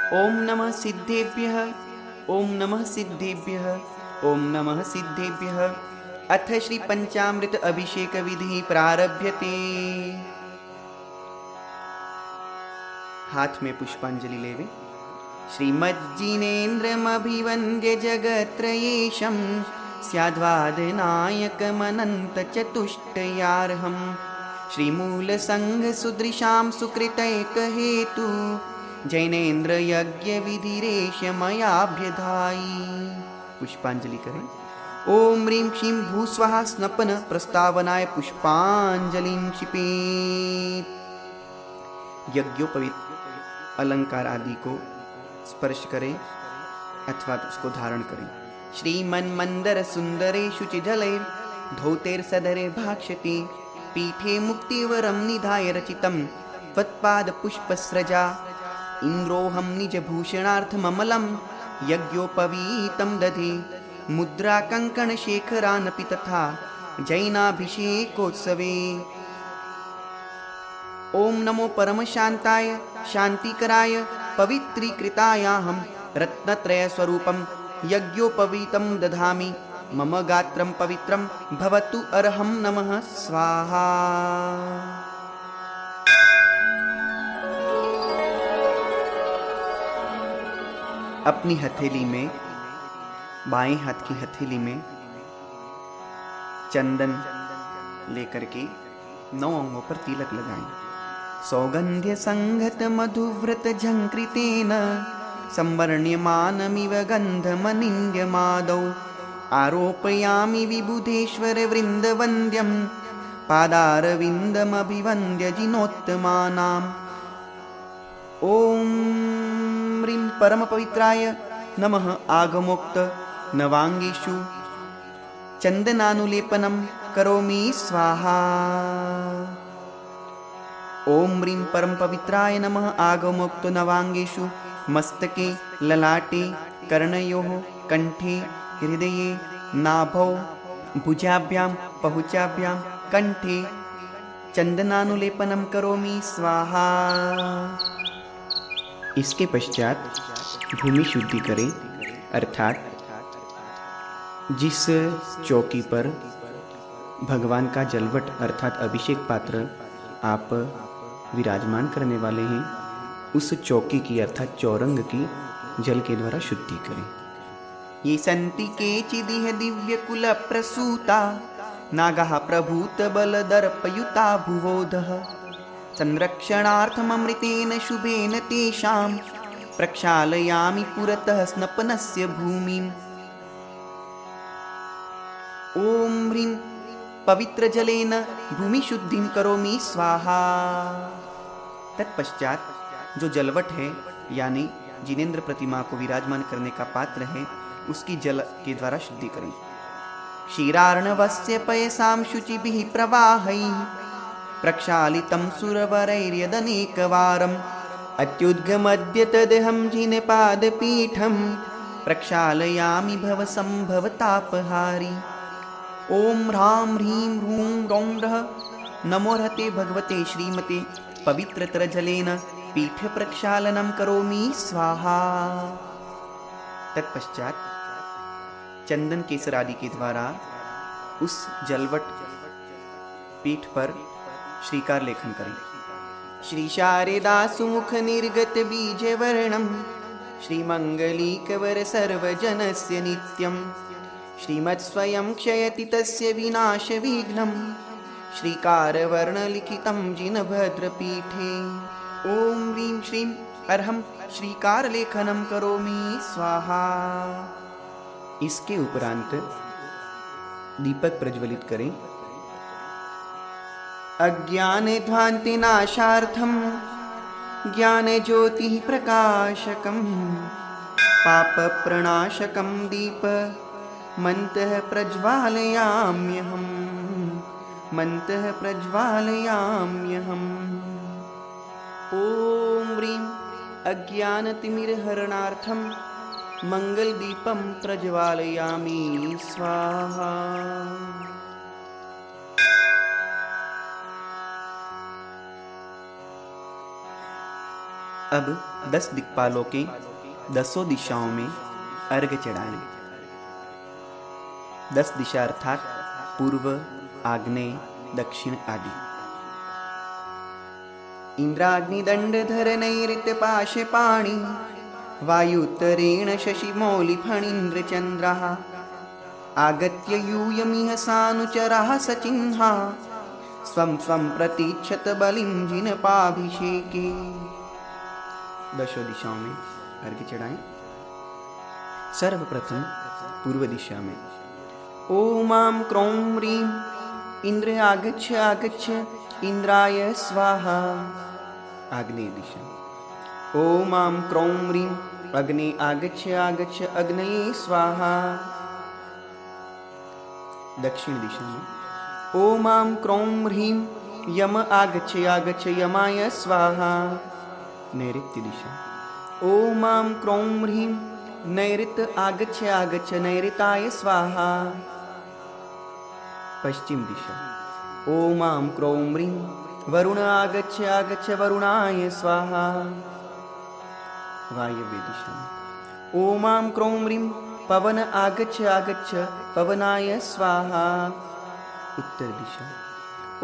ओम नमः सिद्धेभ्यः। ओम नमः सिद्धेभ्यः। ओम नमः सिद्धेभ्यः। अथ श्री पंचामृत अभिषेक विधि प्रारभ्यते। हाथ में पुष्पांजलि लेवे। श्रीमज्जिनेन्द्रमभिवन्द्य जगत्त्रयेशं स्याद्वादनायकमनन्तचतुष्टयार्हम् श्रीमूलसङ्घसुदृशां सुकृतैकहेतु जैनेन्द्र यज्ञ विधिरेश मयाभ्यधायी। पुष्पांजलि करें। ओम ह्रीं क्षीं भूस्वाहा स्नपन प्रस्तावनाय पुष्पांजलिं क्षिपेत्। यज्ञोपवीत अलंकार आदि को स्पर्श करें अथवा उसको धारण करें। श्रीमन्मंदर सुंदरे शुचिजलैर् धौतेर सदरे भाक्षते पीठे मुक्तिवरं निधाय रचितं त्वत्पाद पुष्पस्रजा इंद्रोहं निजभूषणार्थममलं यज्ञोपवीतं दधे मुद्रा कंकण शेखरानपि तथा जैनाभिषेकोत्सवे। ओम नमो परम शांताय शांतिकराय पवित्रीकृतायाहं रत्नत्रय स्वरूपं यज्ञोपवीतं दधामि मम गात्रं पवित्रं भवतु अर्हं नमः स्वाहा। अपनी हथेली में, बाएं हाथ की हथेली में चंदन लेकर के 9 अंगों पर तिलक लगाएं। सौगंध्य संगत मधुव्रत झंकृतेन संवर्ण्यमानमिव गंधमनिन्द्यमादौ आरोपयामि विबुधेश्वर वृंदवन्द्यं पादारविन्दमभिवन्द्य जिनोत्तमानाम्। ओम ह्रीं परम पवित्राय नमः आगमोक्त नवांगेषु चंदनानुलेपनं करोमि स्वाहा। ओम ह्रीं परम पवित्राय नमः आगमोक्त नवांगेषु मस्तके ललाटे कर्णयोः कंठे हृदये नाभौ भुजाभ्यां पहुचाभ्यां कंठे चंदनानुलेपनं करोमि स्वाहा। इसके पश्चात भूमि शुद्धि करें, अर्थात जिस चौकी पर भगवान का जलवट अर्थात अभिषेक पात्र आप विराजमान करने वाले हैं उस चौकी की अर्थात चौरंग की जल के द्वारा शुद्धि करें। ये सन्ति केचिदिह दिव्य कुल प्रसूता नागाः प्रभूत बलदर्पयुता भुवोधः संरक्षणार्थममृतेन शुभेन तेषां प्रक्षालयामि पुरतः स्नपनस्य भूमिम्। ओम ह्रीं पवित्र जलेन भूमि शुद्धिं करोमि स्वाहा। तत्पश्चात जो जलवट है यानी जिनेन्द्र प्रतिमा को विराजमान करने का पात्र है उसकी जल के द्वारा शुद्धि करें। क्षीरार्णवस्य पयसां शुचिभिः प्रवाहैः प्रक्षालितं सुरवरैर्यदनेकवारम् अत्युद्गमद्य तदहं जिनपादपीठं प्रक्षालयामि भवसंभवतापहारी। ओम ह्रां ह्रीं ह्रूं रौं रः नमो रहते भगवते श्रीमते पवित्रतर जलेन पीठ प्रक्षालनं करोमि स्वाहा। तत्पश्चात चंदन केसर आदि के द्वारा उस जलवट पीठ पर श्रीकार लेखन करें। श्री शारदा सुमुख निर्गत बीज वर्णम श्रीमंगलीकवर सर्वजनस्य नित्यं श्रीमत्स्वयं क्षयति तस्य विनाश विघ्नं श्रीकारवर्ण लिखितं जिनभद्रपीठे। ओम ह्रीं श्रीं अर्हं श्रीकार लेखनं करोमि स्वाहा। इसके उपरांत दीपक प्रज्वलित करें। अज्ञान ध्वान्तिनाशार्थं ज्ञान ज्योति प्रकाशकं पाप प्रणाशकं दीप मन्तः प्रज्वालयाम्यहम् मन्तः प्रज्वालयाम्यहम्। ओम ह्रीं अज्ञानतिमिरहरणार्थं मंगलदीपं प्रज्वालयामि स्वाहा। अब 10 दिक्पालों के 10 दिशाओं में अर्घ्य चढ़ाएं। 10 दिशा अर्थात पूर्व, आग्नेय, दक्षिण आदि। इंद्राग्निदंडधर नैऋत्य पाशे पाणि वायुत्तरेण शशिमौलिफणीन्द्रचन्द्रः आगत्य यूयमिह सानुचरः सचिह्ना स्वं स्वं प्रतीक्षत बलिं जिनपाभिषेके। 10 दिशाओं में अर्घ्य चढ़ाएं। सर्वप्रथम पूर्व दिशा में ओम आं क्रों ह्रीं इंद्र आगच्छ आगच्छ इंद्राय स्वाहा। आग्नेय दिशा ओम आं क्रों ह्रीं अग्ने आगच्छ आगच्छ अग्नये स्वाहा। दक्षिण दिशा में ओम आं क्रों ह्रीं यम आगच्छ आगच्छ यमाय स्वाहा। नैऋत्य दिशा ओम आं क्रों ह्रीं नैऋत्य आगच्छ आगच्छ नैऋताय स्वाहा। पश्चिम दिशा ओम आं क्रों ह्रीं वरुण आगच्छ आगच्छ वरुणाय स्वाहा। वायव्य दिशा ओम आं क्रों ह्रीं पवन आगच्छ आगच्छ पवनाय स्वाहा। उत्तर दिशा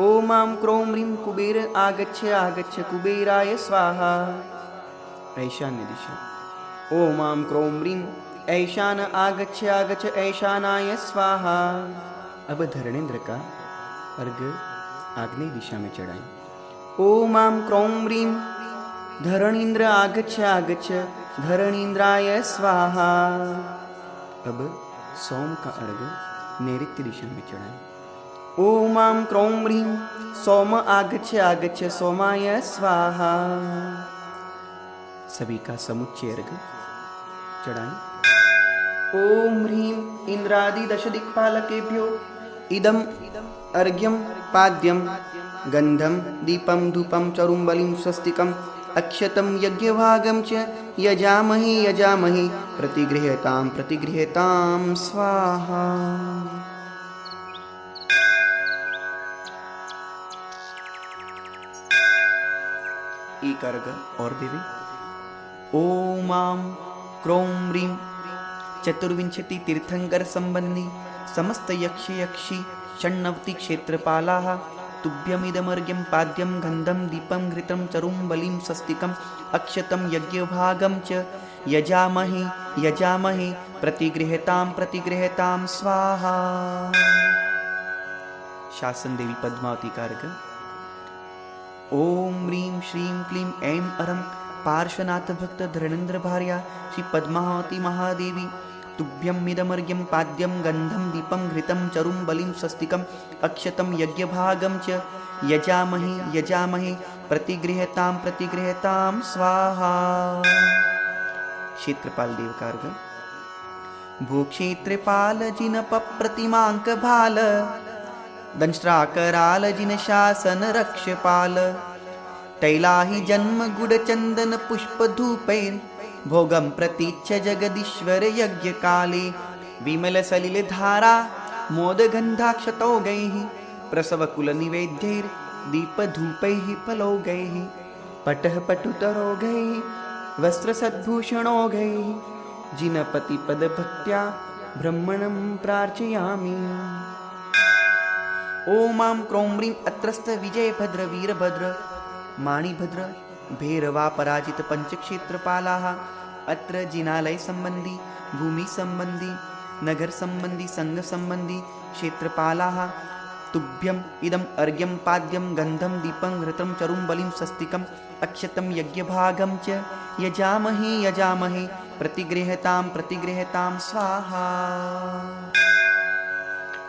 ओम आं क्रों ह्रीं कुबेर आगच्छ आगच्छ कुबेराय स्वाहा। ईशान्य दिशा ओम आं क्रों ह्रीं ऐशान आगच्छ आगच्छ ऐशानाय स्वाहा। अब धरणेन्द्र का अर्घ्य आग्नेय दिशा में चढ़ाएं। ओम आं क्रों ह्रीं धरणीन्द्र आगच्छ आगच्छ धरणीन्द्राय स्वाहा। अब सोम का अर्घ्य नैऋत्य दिशा में चढ़ाएं। ओम आं क्रों ह्रीं सोम आगच्छ आगच्छ सोमाय स्वाहा। सभी का समुच्चय अर्घ्य चढ़ाएं। ओम ह्रीं इंद्रादि 10 दिक्पालकेभ्यो इदम् अर्घ्यं पाद्यं गंधं दीपं धूपं चरुम्बलिं स्वस्तिकम् अक्षतं यज्ञभागं च यजामहे यजामहे प्रतिगृह्यतां प्रतिगृह्यतां स्वाहा। एक अर्घ्य और देवी। ओम आं क्रों ह्रीं चतुर्विंशति तीर्थंकर संबंधी समस्त यक्ष यक्षी षण्णवति क्षेत्रपालाः तुभ्यमिदमर्घ्यं पाद्यं गन्धं दीपं घृतं चरुं बलिं स्वस्तिकम् अक्षतं यज्ञभागं च यजामहे यजामहे प्रतिगृह्यतां प्रतिगृह्यतां स्वाहा। शासन देवी पद्मावती का अर्घ्य। ओम ह्रीं श्रीं क्लीं ऐं अरं पार्श्वनाथ भक्त धरणेन्द्र भार्या श्री पद्मावती महादेवी तुभ्यमिदमर्घ्यं पाद्यं गन्धं दीपं घृतं चरुं बलिं स्वस्तिकम् अक्षतं यज्ञभागं च यजामहे यजामहे प्रतिगृह्यतां प्रतिगृह्यतां स्वाहा। क्षेत्रपाल देव का अर्घ्य। भूक्षेत्रपाल जिनप प्रतिमांक भाल दंष्ट्राकराल जिन शासन रक्षपाल तैलाहि जन्म गुड चंदन पुष्प धूपैर् भोगं प्रतीच्य जगदीश्वर यज्ञ काले विमल सलिल धारा मोद गंधाक्षतौगैः प्रसव कुल निवेद्यैर् दीप धूपैः फलौगैः पटः पटुतरोगैः वस्त्र सद्भूषणौगैः जिनपति पद भक्त्या ब्रह्मणं प्रार्थयामि। ओम आं क्रों ह्रीं अत्रस्थ विजयभद्र वीरभद्र माणिभद्र भैरवा पराजित पंचक्षेत्रपालाः अत्र जिनालय संबंधी भूमि संबंधी नगर संबंधी संघ संबंधी क्षेत्रपालाः तुभ्यम् इदम् अर्घ्यं पाद्यं गन्धं दीपं घृतं चरुं बलिं स्वस्तिकम् अक्षतं यज्ञभागं च यजामहे यजामहे प्रतिगृह्यतां प्रतिगृह्यतां स्वाहा।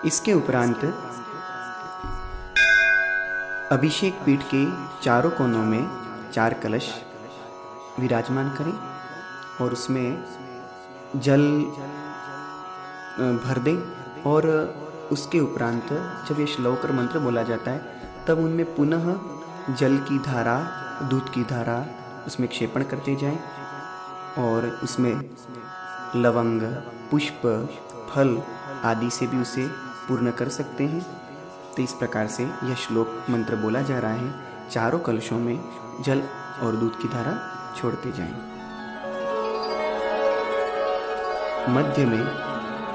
इसके उपरांत अभिषेक पीठ के चारों कोनों में 4 कलश विराजमान करें और उसमें जल भर दें और उसके उपरांत जब ये श्लोक और मंत्र बोला जाता है तब उनमें पुनः जल की धारा दूध की धारा उसमें क्षेपण करते जाएं और उसमें लवंग पुष्प फल आदि से भी उसे पूर्ण कर सकते हैं। तो इस प्रकार से यह श्लोक मंत्र बोला जा रहा है। चारों कलशों में जल और दूध की धारा छोड़ते जाएं। मध्य में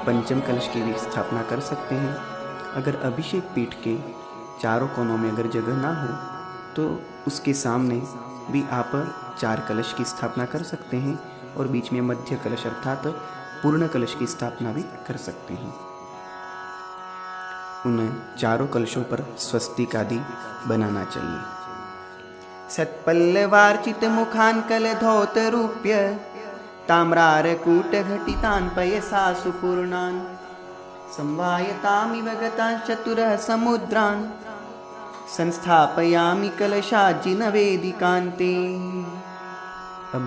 पंचम कलश की भी स्थापना कर सकते हैं। अगर अभिषेक पीठ के चारों कोनों में अगर जगह ना हो तो उसके सामने भी आप 4 कलश की स्थापना कर सकते हैं और बीच में मध्य कलश अर्थात पूर्ण कलश की स्थापना भी कर सकते हैं। उन चारों कलशों पर स्वस्तिक आदि बनाना चाहिए। सत्पल्लवार्चित मुखान कलधौत रूप्य ताम्रार कूट घटितान पयसा सुपूर्णान संवायतामिव गतान् चतुरः समुद्रान् संस्थापयामि कलशाजिन वेदिकान्ते। अब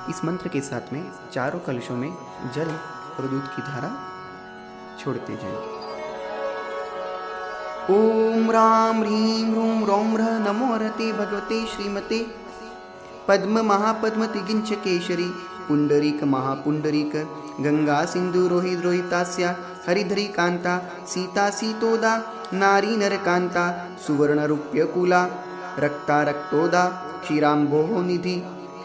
इस मंत्र के साथ में चारों कलशों में जल और दूध की धारा छोड़ते जाएं। ओम राम ह्रीं ह्रूं रौं ह्रः नमो रते भगवते श्रीमते पद्म महापद्म तिगिंच केशरी पुंडरीक महापुंडरीक गंगा सिंधु रोहित रोहितास्या हरिधरी कांता सीता सीतोदा नारी नरकांता सुवर्ण रूप्य कुला रक्ता रक्तोदा क्षीरांबोह निधि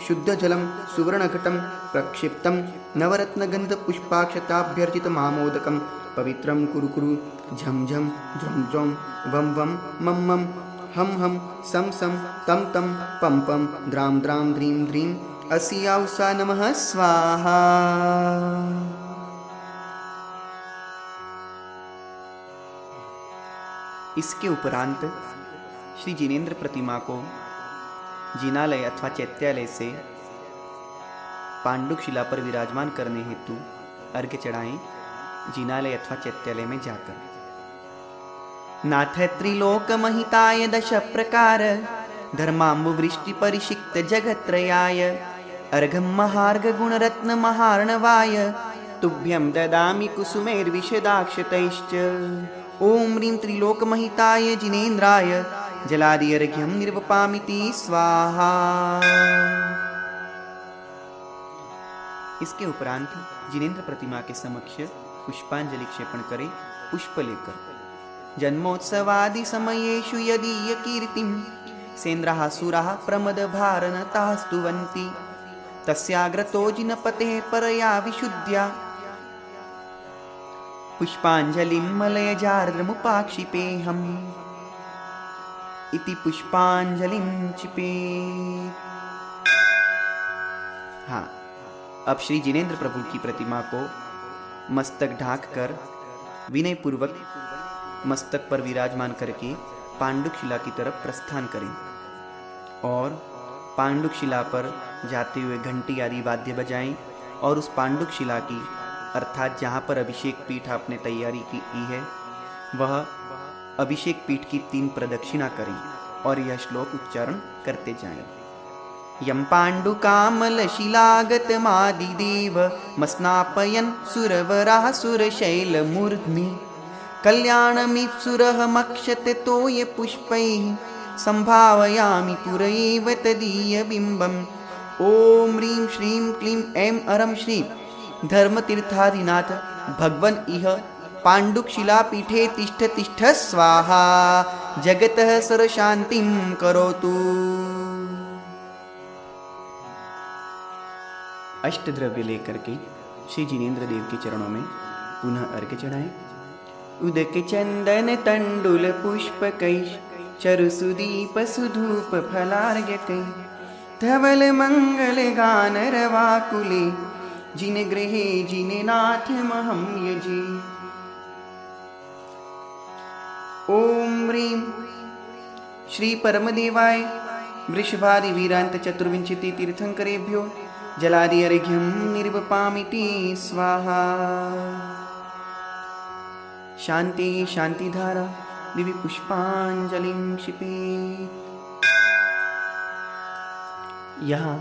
शुद्ध जलम सुवर्ण घटम प्रक्षिप्तम नवरत्न गंध पुष्पाक्षताभ्यर्चित मामोदकम पवित्रम कुरु कुरु झम झम ध्रुम ध्रुम वम वम मम मम हम हम सम सम तम तम पम पम द्राम द्राम ध्रीम ध्रीम अस्याउषा नमः स्वाहा। इसके उपरांत श्री जिनेंद्र प्रतिमा को जिनालय अथवा चैत्यालय से पांडुक शिला पर विराजमान करने हेतु अर्घ्य चढ़ाएं। जिनालय अथवा चैत्यालय में जाकर नाथ त्रिलोक महिताय दश प्रकार धर्माम्बु वृष्टि परिषिक्त जगत्रयाय अर्घं महार्घ गुणरत्न महार्णवाय तुभ्यं ददामि कुसुमैर्विशदाक्षतैश्च। ओम ह्रीं त्रिलोक महिताय जिनेन्द्राय जलादि अर्घ्यं निर्वपामिति स्वाहा। इसके उपरांत जिनेंद्र प्रतिमा के समक्ष पुष्पांजलि क्षेपण करें। पुष्प लेकर जन्मोत्सवादि समयेषु यदीय कीर्तिं सेन्द्राः सुराः प्रमद भारनताः स्तुवन्ति तस्याग्रतो जिनपतेः परया विशुद्ध्या पुष्पांजलिं मलयजार्द्रमुपाक्षिपेऽहम् इति पुष्पांजलिं चिपे। हाँ, अब श्री जिनेंद्र प्रभु की प्रतिमा को मस्तक ढाक कर विनय पूर्वक मस्तक पर विराजमान करके पांडुक शिला की तरफ प्रस्थान करें और पांडुक शिला पर जाते हुए घंटी आदि वाद्य बजाएं और उस पांडुक शिला की अर्थात जहाँ पर अभिषेक पीठ आपने तैयारी की है वह अभिषेक पीठ की 3 प्रदक्षिणा करें और यह श्लोक उच्चारण करते जाएं। यं पाण्डुकामल शिलागत मादिदेव मस्नापयन् सुरवराः सुरशैलमूर्ध्नि कल्याणमीप्सुरः मक्षते तोय पुष्पैः संभावयामि पुरैव तदीयबिम्बम्। ओम ह्रीं श्रीं क्लीं ऐं अरं श्री धर्मतीर्थाधिनाथ भगवन् इह पाण्डुक शिलापीठे तिष्ठ तिष्ठ स्वाहा जगतः सर्वशान्तिं करोतु। अष्टद्रव्य लेकर के श्री जिनेंद्र देव के चरणों में पुनः अर्घ्य चढ़ाएं। उदक चंदन तंडुल पुष्प कैश चरु सुदीप सुधूप फलार्घ्यकै धवल मंगल गान रवाकुले जिन गृहे जिने नाथ महं यजे। ओम ह्रीं श्री परमदेवाय वृषभादि वीरांत चतुर्विंशति तीर्थंकरेभ्यो जलादि अर्घ्यं निर्वपामिति स्वाहा। शांति शांतिधारा दिव्य पुष्पांजलिं क्षिपे। यहाँ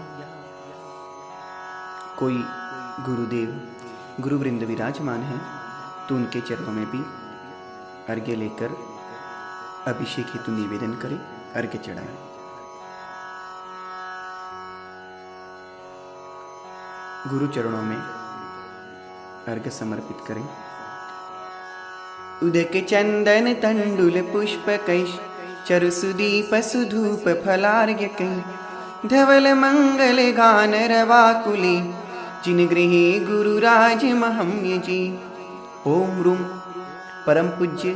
कोई गुरुदेव गुरुवृंद विराजमान है तो उनके चरणों में भी अर्घ्य लेकर अभिषेक हेतु निवेदन करें, अर्घ्य चढ़ाएं। गुरु चरणों में अर्घ्य समर्पित करें। उदक चंदन तंडुल पुष्प कैश चरु सुदीप सुधूप फलार्घ्यकै धवल मंगल गान रवाकुले जिन गृहे गुरुराज महम्यजी। ओम रूम परम पूज्य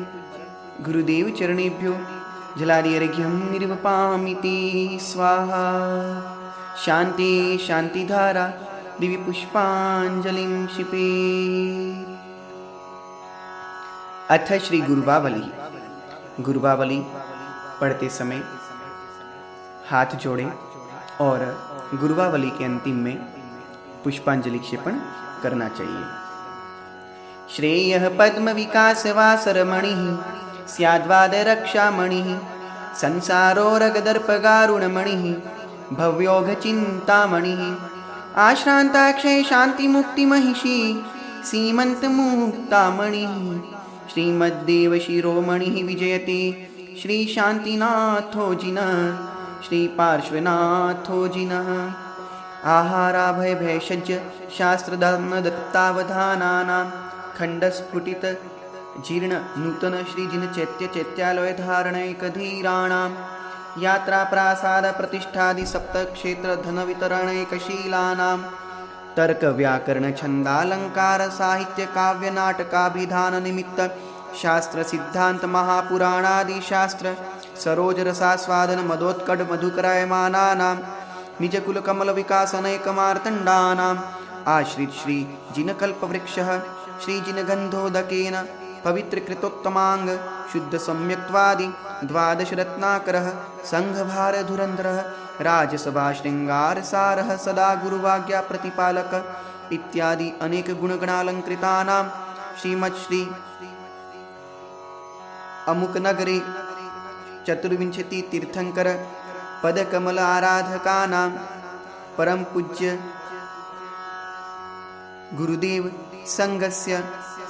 गुरुदेव चरणेभ्यो जलादिर्घ्यं निर्वपामिति स्वाहा। शांति शांतिधारा दिव्य पुष्पांजलिं क्षिपे। अथ श्री गुरुबावली। गुरुबावली पढ़ते समय हाथ जोड़े और गुरुबावली के अंतिम में पुष्पांजलि क्षेपण करना चाहिए। श्रेयः पद्म विकास वासरमणिः स्याद्वाद रक्षामणिः संसारोरगदर्पगारुणमणिः भव्योघ चिंतामणिः आश्रांताक्षय शांति मुक्ति महिषी सीमंत मुक्तामणिः श्रीमद्देव शिरोमणिः विजयते श्री शांतिनाथो जिनः श्री पार्श्वनाथो जिनः। आहाराभय भैषज्य शास्त्रधर्म दत्तावधानानां खंडस्फुटित जीर्ण नूतन श्रीजिन चैत्य चैत्यालय धारणैकधीराणां यात्रा प्रासाद प्रतिष्ठादि सप्त क्षेत्र धन वितरणैकशीलानां तर्क व्याकरण छंदालंकार साहित्य काव्य नाटकाभिधान निमित्त शास्त्र सिद्धांत महापुराणादि शास्त्र सरोज रसास्वादन मदोत्कट मधुकरायमानानां निजकुल कमल विकासनैकमार्तण्डानाम् आश्रित श्री जिनकल्पवृक्षः श्रीजिनगन्धोदकेन पवित्रकृतोत्तमांग शुद्ध सम्यक्त्वादि द्वादश रत्नाकरः संघभारधुरन्धरः राजसभा श्रृंगारसारः सदा गुरुवाज्ञा प्रतिपालक इत्यादि अनेक गुणगणालंकृतानां श्रीमच्छ्री अमुक नगरे चतुर्विंशति तीर्थंकर पदकमल आराधकानां परम पूज्य गुरुदेव संघस्य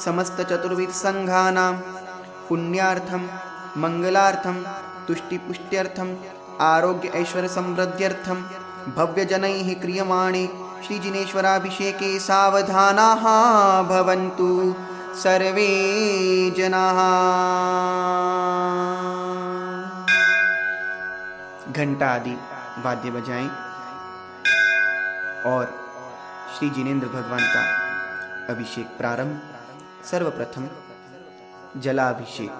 समस्त चतुर्विध संघानां पुण्यार्थं मंगलार्थं तुष्टिपुष्ट्यर्थं आरोग्य ऐश्वर्य समृद्ध्यर्थं भव्यजनैः क्रियमाणे श्रीजिनेश्वराभिषेके सावधानाः भवन्तु सर्वे जनाः। घंटा आदि वाद्य बजाएं और श्री जिनेन्द्र भगवान का अभिषेक प्रारंभ। सर्वप्रथम जलाभिषेक।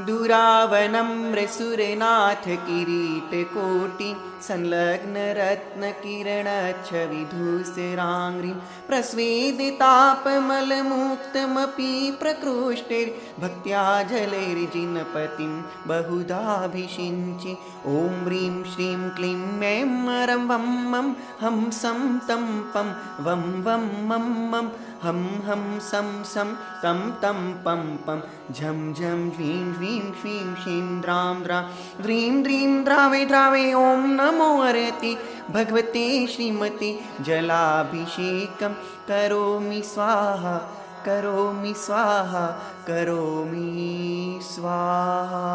दुरावनम्रसुरनाथ किरीट कोटि संलग्न रत्न किरण छविधूसरांग्रीं प्रस्वेदितापमलमुक्तमपि प्रकृष्टैर्भक्त्या जलैर्जिनपतिं बहुधाभिषिञ्चे। ॐ ह्रीं श्रीं क्लीं ऐं मरं वं मं हं सं तं पं वं वं मं मं हं हं सं सं तं तं पं पं झं झं ह्रीं ह्रीं श्रीं श्रीं द्रां द्रां द्रीं द्रीं द्रावे द्रावे ॐ नमो हरति भगवते श्रीमते जलाभिषेकं करोमि स्वाहा करोमि स्वाहा करोमि स्वाहा।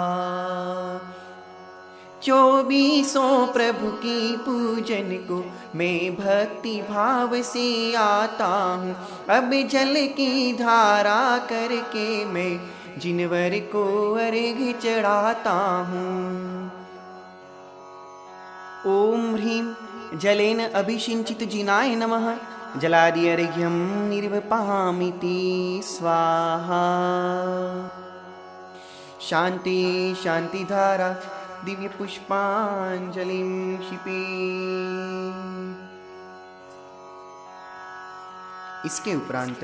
चौबीसों प्रभु की पूजन को मैं भक्ति भाव से आता हूँ। अब जल की धारा करके मैं जिनवर को अर्घ्य चढ़ाता हूँ। ओम ह्रीं जलेन अभिषिञ्चित जिनाय नमः जलादि अर्घ्यं निर्वपामिति स्वाहा। शांति शांतिधारा दिव्य पुष्पांजलिं क्षिपे। इसके उपरांत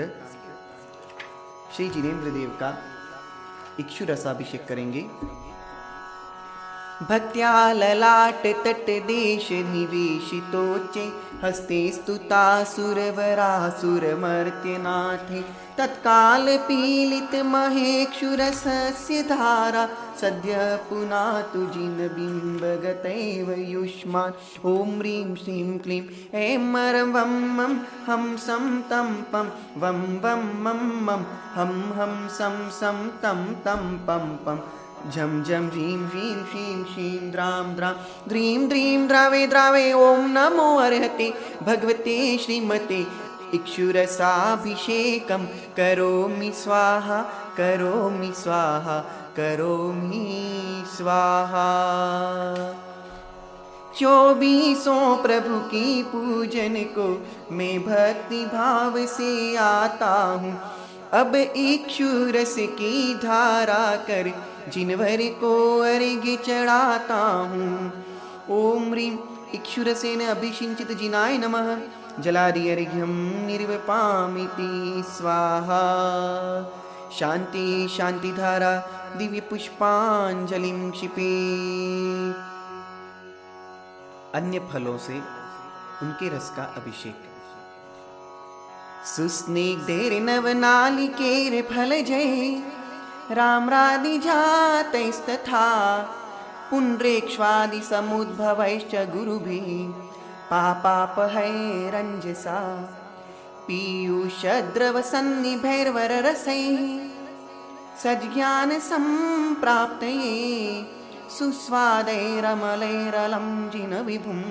श्री जिनेन्द्र देव का इक्षु रसाभिषेक करेंगे। भक्त्या ललाट तट देश निवेशितोच्चे हस्ते स्तुता सुरवरासुरमर्त्यनाथे तत्काल पीलित महेक्षुरसस्य धारा सद्य पुनातु जिनबिम्बगतैव युष्मान्। ॐ ह्रीं श्रीं क्लीं ऐं मरं वं मं हं सं तं पं वं वं मं मं हं हं सं सं तं तं पं पं झं झं ह्रीं ह्रीं श्रीं श्रीं द्रां द्रां द्रीं द्रीं द्रावे द्रावे ॐ नमो अर्हते भगवते श्रीमते इक्षुरसाभिषेकं करोमि स्वाहा करोमि स्वाहा करोमि स्वाहा। चौबीसों प्रभु की पूजन को मैं भक्ति भाव से आता हूँ। अब इक्षु रस की धारा कर जिनवर को अर्घ्य चढ़ाता हूँ। ओम ह्रीं इक्षुरसेन अभिषिञ्चित जिनाय नमः। जलादि अर्घ्यं निर्वपामिति स्वाहा। शांति शांति धारा दिव्य पुष्पांजलिं क्षिपे। अन्य फलों से उनके रस का अभिषेक। सुस्निग्धेर नवनालिकेर फल जय राम रादि जातैस्तथा पुण्ड्रेक्ष्वादि समुद्भवैश्च गुरुभिः पापापहैरञ्जसा पीयूषद्रवसन्निभैर्वररसैः सज्ज्ञान सम्प्राप्तये सुस्वादैरमलैरलं जिनविभुं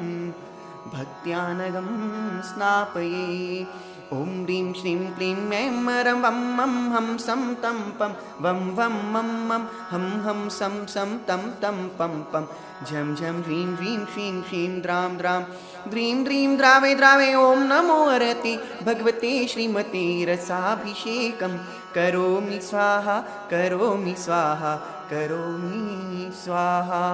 भक्त्यानगं स्नापये। ॐ ह्रीं श्रीं क्लीं ऐं रं वं मं हं सं तं पं वं वं मं मं हं हं सं सं तं तं पं पं झं झं ह्रीं ह्रीं श्रीं श्रीं द्रां द्रां द्रीं द्रीं द्रावे द्रावे। ॐ नमो हरति भगवते श्रीमते रसाभिषेकं करोमि स्वाहा करोमि स्वाहा करोमि स्वाहा।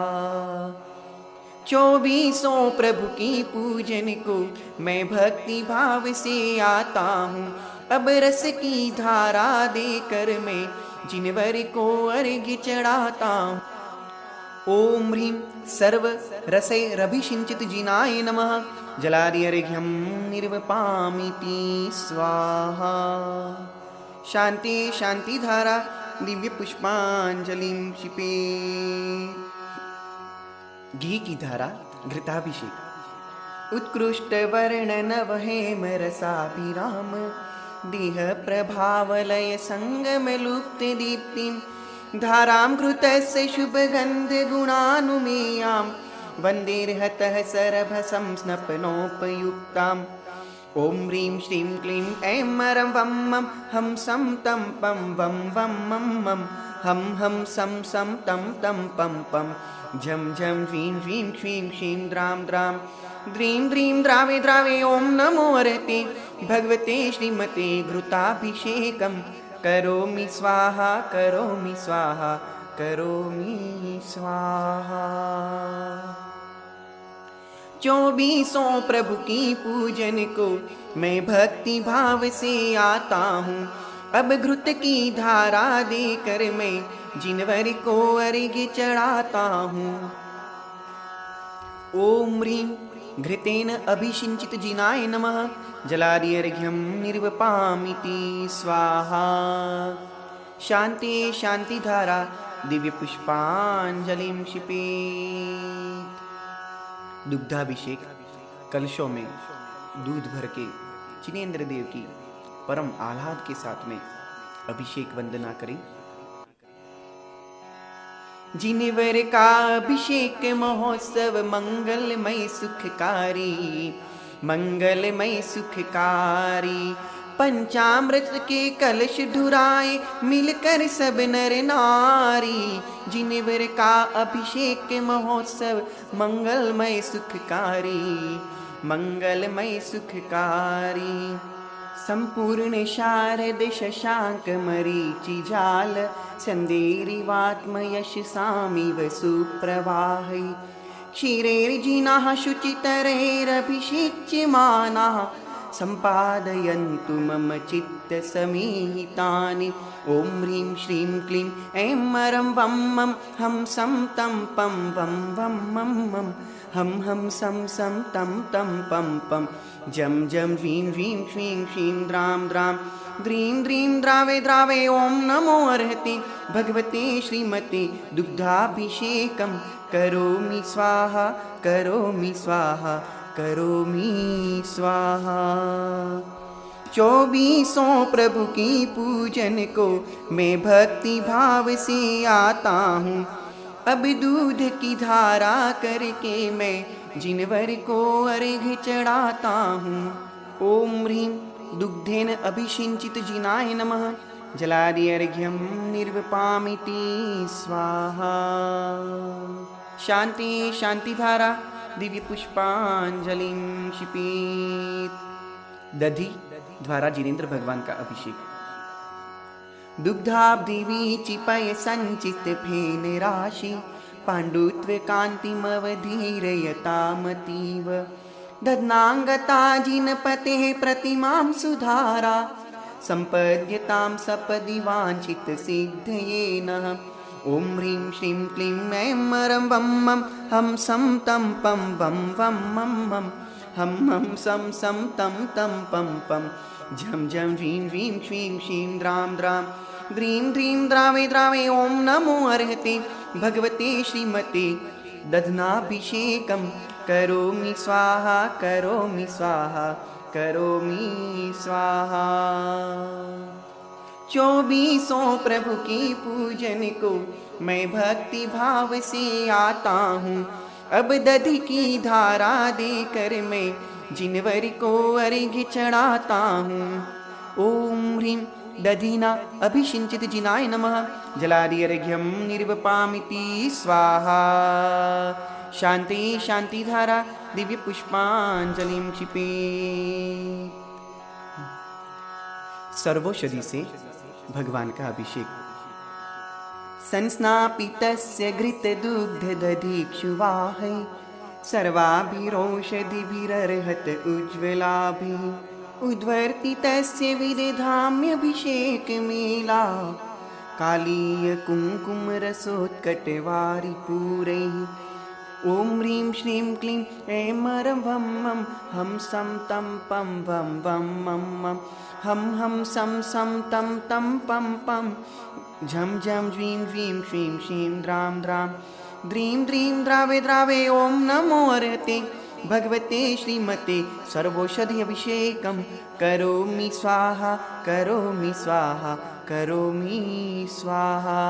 चौबीसों प्रभु की पूजन को मैं भक्ति भाव से आता हूँ। अब रस की धारा देकर मैं जिनवर को अर्घ्य चढ़ाता हूँ। ओम ह्रीं सर्व रसैरभिषिञ्चित जिनाय नमः। जलादि अर्घ्यं निर्वपामिति स्वाहा। शांति शांति धारा दिव्य पुष्पांजलिं क्षिपे। घी की धारा घृताभिषेक। उत्कृष्ट वर्ण नव हेम रसाभिराम देह प्रभावलय संगम लुप्त दीप्तिं धारां घृतस्य शुभ गंध गुणानुमेयां वन्देर्हतः सरभसं स्नपनोपयुक्ताम्। ओम ह्रीं श्रीं क्लीं ऐं रं वं मं हं सं तं पं वं वं मं मं हं हं सं सं तं तं पं पं झं झं ह्रीं ह्रीं श्रीं श्रीं द्रां द्रां द्रीं द्रीं द्रावे द्रावे। ॐ नमो हरते भगवते श्रीमते घृताभिषेकं करोमि स्वाहा करोमि स्वाहा करोमि स्वाहा। चौबीसों प्रभु की पूजन को मैं भक्ति भाव से आता हूँ। अब घृत की धारा देकर मैं जिनवर को अर्घ्य चढ़ाता हूँ। ओम ह्रीं घृतेन अभिषिञ्चित जिनाय नमः। जलादि अर्घ्यं निर्वपामिति स्वाहा। शांति शांति धारा दिव्य पुष्पांजलिं क्षिपेत्। दुग्धाभिषेक। कलशों में दूध भर के जिनेंद्र देव की परम आह्लाद के साथ में अभिषेक वंदना करें। जिनवर का अभिषेक महोत्सव मंगलमय सुखकारी मंगलमय सुखकारी। पंचामृत के कलश ढुराए मिलकर सब नर नारी। जिनवर का अभिषेक महोत्सव मंगलमय सुखकारी मंगलमय सुखकारी। संपूर्ण शारद शशांक मरीचि जाल संदेरिवात्मयशसामिव सुप्रवाहै। क्षीरैर्जिनाः शुचितरैरभिषिच्यमानाः सम्पादयन्तु मम चित्तसमीहितानि। ॐ ह्रीं श्रीं क्लीं ऐं रं वं मं हं सं तं पं वं वं मं मं हं हं सं सं तं तं पं पं झं झं ह्रीं ह्रीं श्रीं श्रीं द्रां द्रां द्रीं द्रीं द्रावे द्रावे। ॐ नमो अर्हते भगवते श्रीमते दुग्धाभिषेकं करोमि स्वाहा करोमि स्वाहा करोमि स्वाहा। चौबीसों प्रभु की पूजन को मैं भक्ति भाव से आता हूँ। अब दूध की धारा करके मैं जिनवर को अर्घ्य चढ़ाता हूँ। ओम ह्रीं दुग्धेन अभिषिञ्चित जिनाय नमः। जलादि अर्घ्यं निर्वपामिति स्वाहा। शांति शांति धारा दिव्य पुष्पांजलिं क्षिपेत्। दधि द्वारा जिनेन्द्र भगवान का अभिषेक। दुग्धाब्धिवी चिपय संचित फेन राशि पाण्डुत्व कान्तिमवधीरयतामतीव। दध्नाङ्गता जिनपतेः प्रतिमां सुधारा सम्पद्यतां सपदि वाञ्छित सिद्धये नः। ॐ ह्रीं श्रीं क्लीं ऐं मरं वं मं हं सं तं पं वं वं मं मं हं हं सं सं तं तं पं पं झं झं ह्रीं ह्रीं श्रीं श्रीं द्रां द्रां द्रीं द्रीं द्रावे द्रावे। ॐ नमो अर्हते भगवते श्रीमते दध्नाभिषेकं करोमि स्वाहा करोमि स्वाहा करोमि स्वाहा। 24 प्रभु की पूजन को मैं भक्ति भाव से आता हूँ। अब दधि की धारा देकर मैं जिनवर को अर्घ्य चढ़ाता हूँ। ओम ह्रीं दधिना अभिषिञ्चित जिनाय नमः। जलादि अर्घ्यं निर्वपामिति स्वाहा। शांति शांति धारा दिव्य पुष्पांजलिं क्षिपेत्। सर्वौषधि से भगवान का अभिषेक। संस्नापितस्य घृतदुग्धदधिक्षुवाहै सर्वाभिरोषधिभिरर्हत उज्ज्वलाभिः। उद्वर्तितस्य विदधाम्यभिषेकमेला कालीय कुङ्कुमरसोत्कटवारिपूरैः। ॐ ह्रीं श्रीं क्लीं ऐं मरं वं मं हं सं तं पं वं वं मं मं हं हं सं सं तं तं पं पं झं झं ह्रीं ह्रीं श्रीं श्रीं द्रां द्रां द्रीं द्रीं द्रावे द्रावे। ॐ नमो अर्हते भगवते श्रीमते सर्वौषधि अभिषेकं करोमि स्वाहा करोमि स्वाहा करोमि स्वाहा।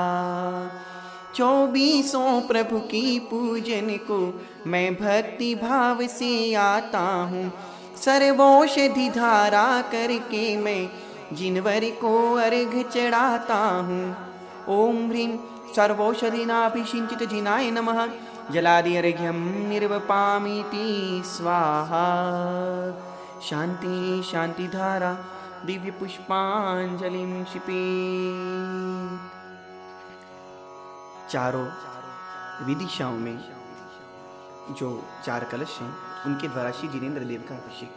24 प्रभु की पूजन को मैं भक्ति भाव से आता हूँ। सर्वौषधि धारा करके मैं जिनवर को अर्घ्य चढ़ाता हूँ। ओम ह्रीं सर्वौषधिनाभिषिञ्चित जिनाय नमः। जलादि अर्घ्यं निर्वपामीति स्वाहा। शांति शांति धारा दिव्य पुष्पांजलिं क्षिपेत्। चारों विदिशाओं में जो 4 कलश हैं उनके द्वारा श्री जिनेन्द्र देव का अभिषेक।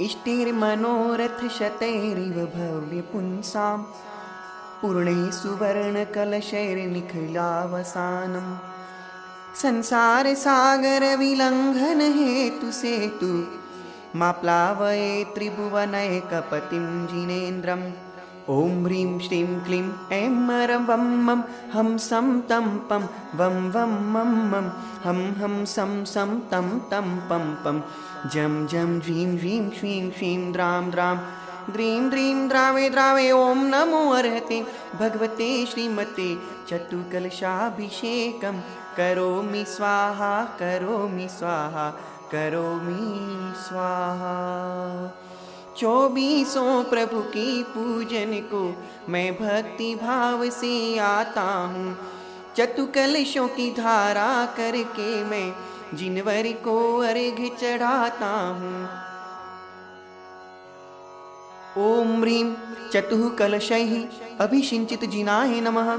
इष्टैर्मनोरथ शतैरिव भव्य पुंसां पूर्णे सुवर्ण कलशैर्निखिलावसानम्। संसार सागर विलंघन हेतु सेतु मा प्लावये त्रिभुवनैकपतिं जिनेन्द्रम्। ॐ ह्रीं श्रीं क्लीं ऐं मरं वं मं हं सं तं पं वं वं मं मं हं हं सं सं तं तं पं पं झं झं ह्रीं ह्रीं श्रीं श्रीं द्रां द्रां द्रीं द्रीं द्रावे द्रावे। ॐ नमो अर्हते भगवते श्रीमते चतुकलशाभिषेकं करोमि स्वाहा करोमि स्वाहा करोमि स्वाहा। 24 प्रभु की पूजन को मैं भक्ति भाव से आता हूँ। चतुकलशों की धारा करके मैं जिनवर को अर्घ्य चढ़ाता हूँ। ओम ह्रीं चतुकलशैः अभिषिञ्चित जिनाय नमः।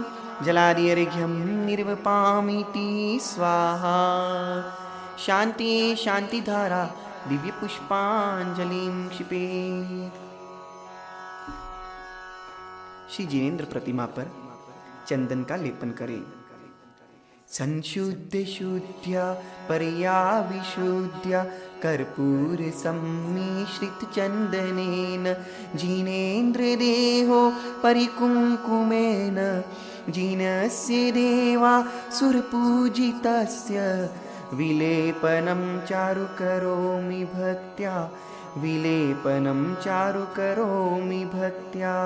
जलादि अर्घ्यं निर्वपामीति स्वाहा। शांति शांति धारा दिव्य पुष्पांजलिं क्षिपेत्। श्री जिनेन्द्र प्रतिमा पर चंदन का लेपन करें। संशुद्ध शुद्ध्या परया विशुद्ध्या कर्पूर सम्मिश्रित चंदनेन जिनेन्द्र देहो परिकुंकुमेन जिनस्य देवा सुरपूजितस्य विलेपनं चारु करोमि भक्त्या विलेपनं चारु करोमि भक्त्या।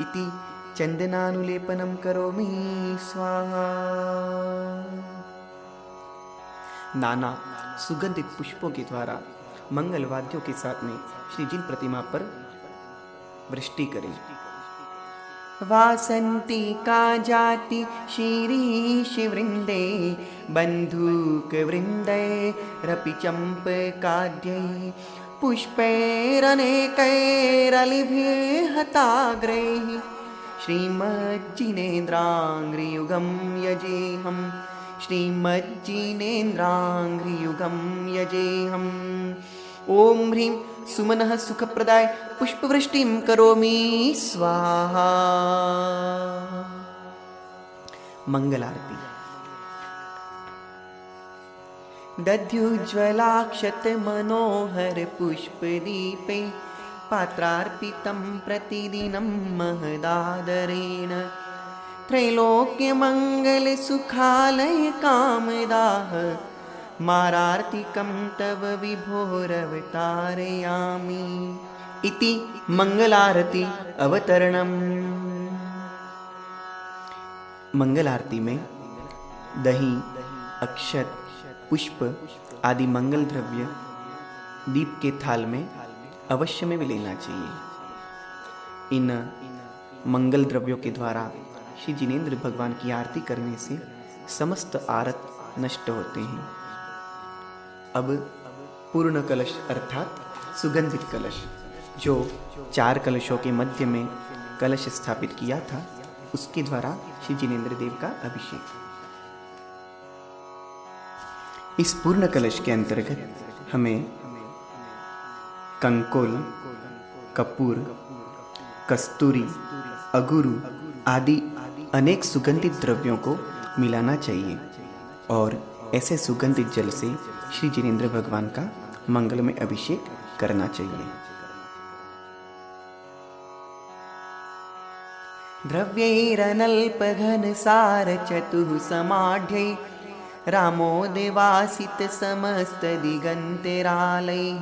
इति चंदनानुलेपनं करोमि स्वाहा। नाना सुगंधित पुष्पों के द्वारा मंगल वाद्यों के साथ में श्री जिन प्रतिमा पर वृष्टि करें। वासन्ति का जाति शीरीषवृन्दे बन्धूकवृन्दैरपि चम्पकाद्यै पुष्पैरनेकैरलिभिर्हताग्रैः श्रीमज्जिनेन्द्राङ्घ्रियुगं यजेऽहं श्रीमज्जिनेन्द्राङ्घ्रियुगं यजेऽहम्। ॐ ह्रीं सुमनः सुखप्रदाय पुष्पवृष्टिं करोमि स्वाहा। मंगल आरती। दध्युज्ज्वलाक्षत मनोहर पुष्पदीपे पात्रार्पितं प्रतिदिनं महदादरेण त्रैलोक्यमङ्गलसुखालय कामदाः मारार्तिकं तव विभोरवतारयामि इति मंगलारती अवतरणम्। मंगल आरती में दही, अक्षत, पुष्प आदि मंगल द्रव्य दीप के थाल में अवश्य में भी लेना चाहिए। इन मंगल द्रव्यों के द्वारा श्री जिनेंद्र भगवान की आरती करने से समस्त आरत नष्ट होते हैं। अब पूर्ण कलश अर्थात सुगंधित कलश, जो 4 कलशों के मध्य में कलश स्थापित किया था, उसके द्वारा श्री जिनेंद्र देव का अभिषेक। इस पूर्ण कलश के अंतर्गत हमें कंकोल, कपूर, कस्तूरी, अगुरु आदि अनेक सुगंधित द्रव्यों को मिलाना चाहिए और ऐसे सुगंधित जल से श्री जिनेंद्र भगवान का मंगलमय अभिषेक करना चाहिए। द्रव्यैरनल्पघनसारचतुः समाढ्यै रामोदवासित समस्तदिगन्तरालैः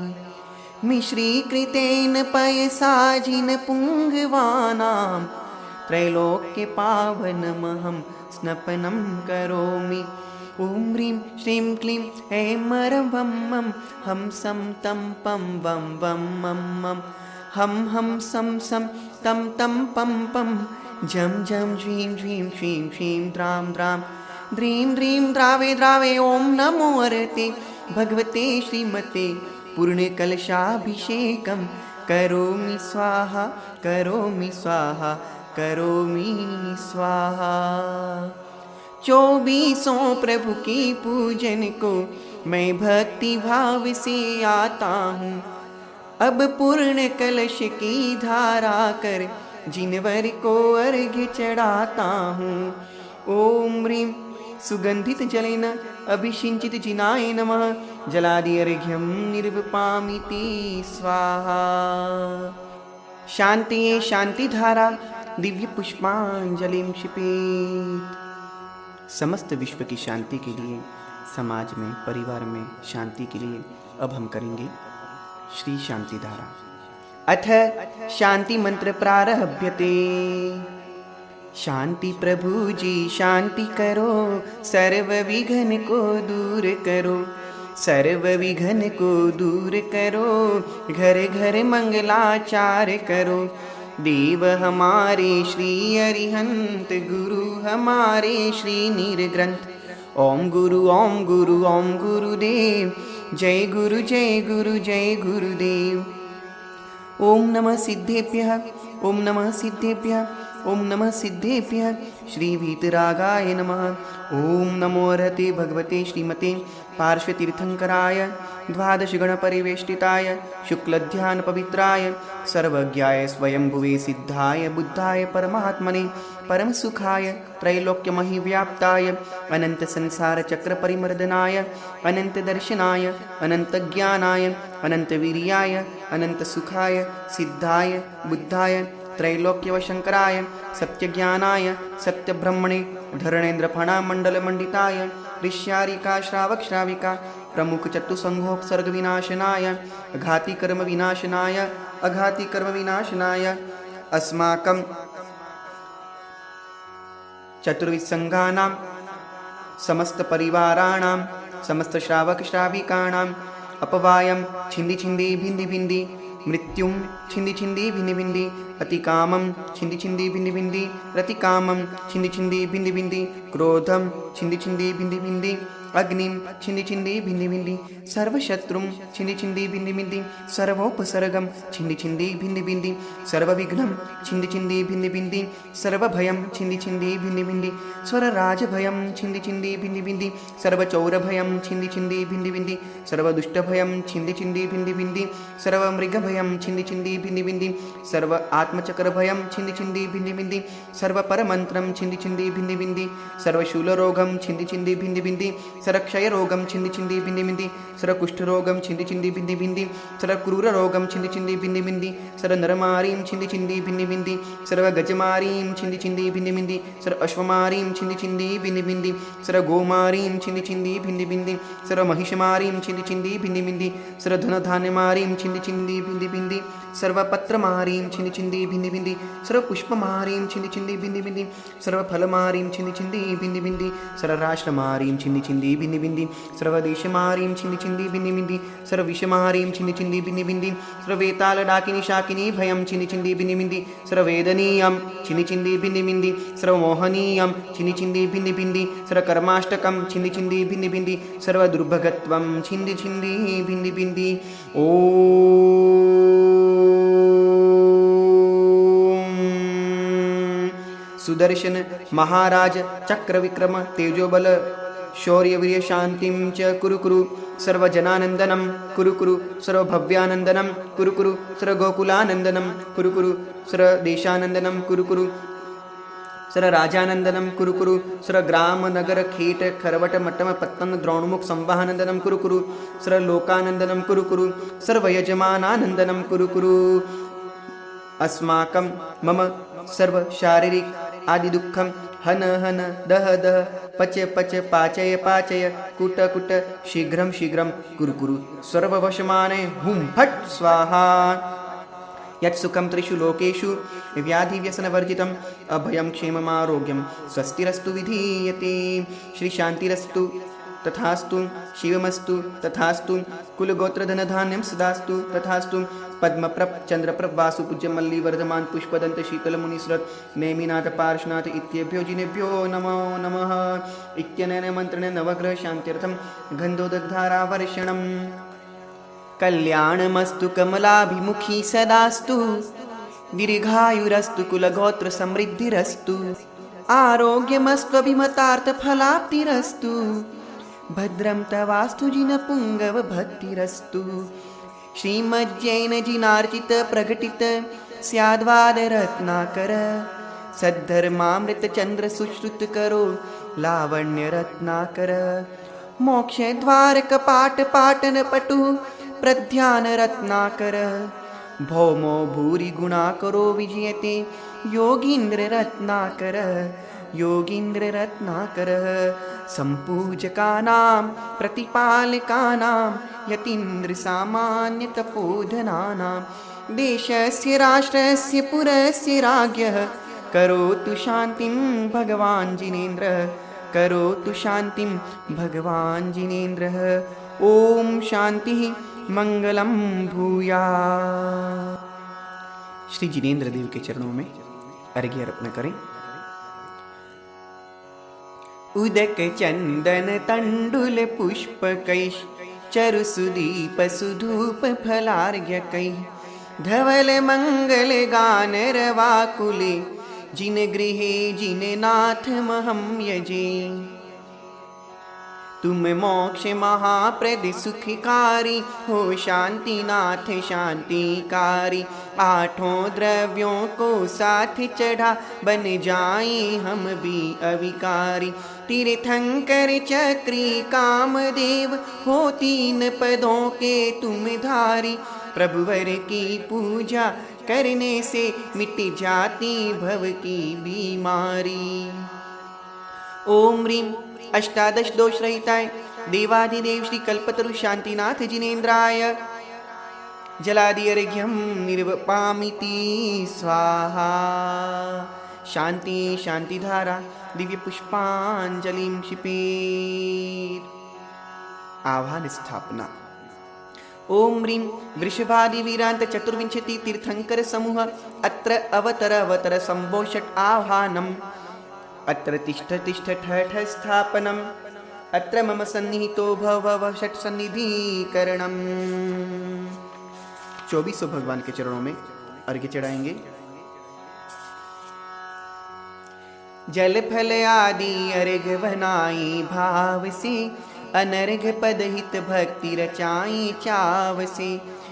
मिश्रीकृतेन पयसाजिन पुङ्गवानां त्रैलोक्यपावनमहं स्नपनं करोमि। ॐ ह्रीं श्रीं क्लीं ऐं मरं वं मं हं सं तं पं वं वं मं मं हं हं सं सं तं तं पं पं झं झं झ्रीं झ्रीं श्रीं श्रीं द्रां द्रां द्रीं द्रीं द्रावे द्रावे। ॐ नमो हरते भगवते श्रीमते पूर्णकलशाभिषेकं करोमि स्वाहा करोमि स्वाहा करोमि स्वाहा। 24 प्रभु की पूजन को मैं भक्ति भाव से आता हूँ। अब पूर्ण कलश की धारा कर जिनवर को अर्घ्य चढ़ाता हूँ। ओम ह्रीं सुगंधित जलेन अभिषिंचित जिनाय नमः जलादि अर्घ्यं निर्वपामिति स्वाहा। शांतिये शांतिधारा दिव्य पुष्पांजलिं क्षिपेत्। समस्त विश्व की शांति के लिए, समाज में, परिवार में शांति के लिए अब हम करेंगे श्री शांति धारा। अथ शांति मंत्र प्रारभ्यते। शांति प्रभु जी शांति करो, सर्व विघ्न को दूर करो, सर्व विघ्न को दूर करो, घर घर मंगलाचार करो। देव हमारे श्री अरिहंत, गुरु हमारे श्री नीरग्रंथ। ओम गुरु ओम गुरु ओम गुरुदेव, जय गुरु जय गुरु जय गुरुदेव। ओम नमः सिद्धेभ्यः, ओम नमः सिद्धेभ्यः, ओम नमः सिद्धेभ्यः श्री वीतरागाय नमः। ओम नमो हरते भगवते श्रीमते पार्श्वतीर्थंकराय द्वादशगणपरिवेष्टिताय शुक्लध्यान पवित्राय सर्वज्ञाय स्वयंभुवे सिद्धाय बुद्धाय परमात्मने परमसुखाय त्रैलोक्यमहिव्याप्ताय अनंत संसार चक्र परिमर्दनाय अनंत दर्शनाय अनंत ज्ञानाय अनंत वीर्याय अनंत सुखाय सिद्धाय बुद्धाय त्रैलोक्यवशंकराय सत्यज्ञानाय सत्यब्रह्मणे धरणेन्द्र फणामंडल मंडिताय ऋष्यारिका श्रावक श्राविका प्रमुख चतुसंघोपसर्ग विनाशनाय अघाति कर्म विनाशनाय अघाति कर्म विनाशनाय अस्माकं चतुर्विसंघानां समस्त परिवाराणां समस्त श्रावक श्राविकाणां अपवायं छिंदी छिंदी भिंदी भिंदी मृत्युं छिन्दि छिन्दि भिन्दि भिन्दि अतिकामं छिन्दि छिन्दि भिन्दि भिन्दि रतिकामं छिन्दि छिन्दि भिन्दि भिन्दि क्रोधं छिन्दि छिन्दि भिन्दि भिन्दि अग्निं छिन्दि छिन्दि भिन्दि भिन्दि सर्वशत्रुं छिन्दि छिन्दि भिन्दि भिन्दि सर्वोपसर्गं छिन्दि छिन्दि भिन्दि भिन्दि सर्वविघ्नं छिन्दि छिन्दि भिन्दि भिन्दि सर्वभयं छिन्दि छिन्दि भिन्दि भिन्दि स्वरराजभयं छिन्दि छिन्दि भिन्दि भिन्दि सर्वचौरभयं छिन्दि छिन्दि भिन्दि भिन्दि सर्वदुष्टभयं छिन्दि छिन्दि भिन्दि भिन्दि सर्वमृगभयं छिन्दि छिन्दि भिन्दि भिन्दि सर्व आत्मचक्रभयं छिन्दि छिन्दि भिन्दि भिन्दि सर्वपरमन्त्रं छिन्दि छिन्दि भिन्दि भिन्दि सर्वशूलरोगं छिन्दि छिन्दि भिन्दि भिन्दि सर्वक्षयरोगं छिन्दि छिन्दि भिन्दि भिन्दि सर्वकुष्ठरोगं छिन्दि छिन्दि भिन्दि भिन्दि सर्वक्रूररोगं छिन्दि छिन्दि भिन्दि भिन्दि सर्वनरमारीं छिन्दि छिन्दि भिन्दि भिन्दि सर्वगजमारीं छिन्दि छिन्दि भिन्दि भिन्दि सर्वअश्वमारीं छिन्दि छिन्दि भिन्दि भिन्दि सर्वगोमारीं छिन्दि छिन्दि भिन्दि भिन्दि सर्वमहिषमारीं छिन्दि छिन्दि भिन्दि भिन्दि सर्वधनधान्यमारीं छिन्दि छिन्दि भिन्दि भिन्दि सर्वपत्रमारीं छिन्दि छिन्दि भिन्दि भिन्दि सर्वपुष्पमारीं छिन्दि छिन्दि भिन्दि भिन्दि सर्वफलमारीं छिन्दि छिन्दि भिन्दि भिन्दि सर्वराष्ट्रमारीं छिन्दि छिन्दि भिन्दि भिन्दि सर्वदेशमारीं छिन्दि छिन्दि भिन्दि भिन्दि सर्वविषमारीं छिन्दि छिन्दि भिन्दि भिन्दि सर्ववेतालडाकिनी शाकिनी भयं छिन्दि छिन्दि भिन्दि भिन्दि सर्ववेदनीयं छिन्दि छिन्दि भिन्दि भिन्दि सर्वमोहनीयं छिन्दि छिन्दि भिन्दि भिन्दि सर्वकर्माष्टकं छिन्दि छिन्दि भिन्दि भिन्दि सर्वदुर्भगत्वं छिन्दि छिन्दि भिन्दि भिन्दि ॐ सुदर्शन महाराज चक्रविक्रम तेजोबल शौर्यवीर्य शांतिं च कुरु कुरु सर्वजनानंदनं कुरु कुरु सर्वभव्यानंदनं कुरु कुरु सर्वगोकुलानंदनं कुरु कुरु सर्वदेशानंदनं कुरु कुरु सर्वराजानंदनं कुरु कुरु सर्वग्राम नगर खेट खरवट मट्टम पत्तन द्रोणमुख संवाहानंदनं कुरु कुरु सर्वलोकानंदनं कुरु कुरु सर्वयजमानानंदनं कुरु कुरु अस्माकं मम सर्व शारीरिक आदि दुःखं हन हन दह दह पच पच पाचय पाचय कुट कुट शीघ्रं शीघ्रं कुरु कुरु सर्ववशमाने हुं फट् स्वाहा यत्सुखं त्रिषु लोकेषु व्याधिव्यसनवर्जितम् अभयं क्षेममारोग्यं स्वस्तिरस्तु विधीयते श्री शान्तिरस्तु तथास्तु शिवमस्तु तथास्तु कुलगोत्रधनधान्यं सदास्तु तथास्तु पद्मप्रभ चंद्रप्रभ वासु पूज्य मल्ली वर्धमान पुष्पदंत शीतल मुनिस्रत नेमिनाथ पार्श्वनाथ इत्येभ्यो जिनेभ्यो नमो नमः इत्यनेन मंत्रेण नवग्रह शान्त्यर्थं गन्धोदकधारावर्षणम् कल्याणमस्तु कमलाभिमुखी सदास्तु दीर्घायुरस्तु कुलगोत्र समृद्धिरस्तु आरोग्यमस्त्वभिमतार्थफलाप्तिरस्तु भद्रं तवास्तु जिनपुङ्गव भक्तिरस्तु श्रीमज्जैन जिनार्चित प्रकटित स्याद्वाद रत्नाकर सद्धर्मामृत चंद्र सुश्रुत करो लावण्य रत्नाकर मोक्ष द्वार कपाट पाटन पटु प्रध्यान रत्नाकर भौमो भूरि गुणा करो विजयते योगींद्र रत्नाकर योगींद्र रत्नाकर संपूजकानां प्रतिपालकानां यतीन्द्र सामान्य तपोधनानां देशस्य राष्ट्रस्य पुरस्य राज्ञः करोतु शान्तिं भगवान् जिनेन्द्रः करोतु शान्तिं भगवान् जिनेन्द्रः ओम शांति मंगलम भूयात्। श्री जिनेन्द्र देव के चरणों में अर्घ्य अर्पण करें। उदक चंदन तंडुल पुष्प कैश चरु सुदीप सुधूप फलार्घ्य कै धवल मंगल गान रवाकुले जिन गृहे जिन नाथ महं यजे तुम मोक्ष महाप्रद सुखकारी हो शांतिनाथ शांतिकारी आठों द्रव्यों को साथ चढ़ा बन जाए हम भी अविकारी तीर्थंकर चक्री कामदेव हो तीन पदों के तुम धारी प्रभुवर की पूजा करने से मिट जाती भव की बीमारी। ओम ह्रीं अष्टादश दोष रहिताय देवाधिदेव श्री कल्पतरु शांतिनाथ जिनेन्द्राय जलादि अर्घ्यं निर्वपामिति स्वाहा। शांति शांतिधारा दिव्य पुष्पांजलिं क्षिपेत्। आह्वान स्थापना। ओम ह्रीं वृषभादिवीरान्त चतुर्विंशति तीर्थंकर समूह अत्र अवतर संभोषट आह्वानम् अत्र तिष्ठ तिष्ठ ठठ स्थापनम् अत्र मम सन्निहितो भव षट सन्निधिकरणम्। 2400 भगवान के चरणों में अर्घ्य चढ़ाएंगे। जल फल आदि अर्घ बनाई भाव से, अनर्घ पद हित भक्ति रचाई चाव से।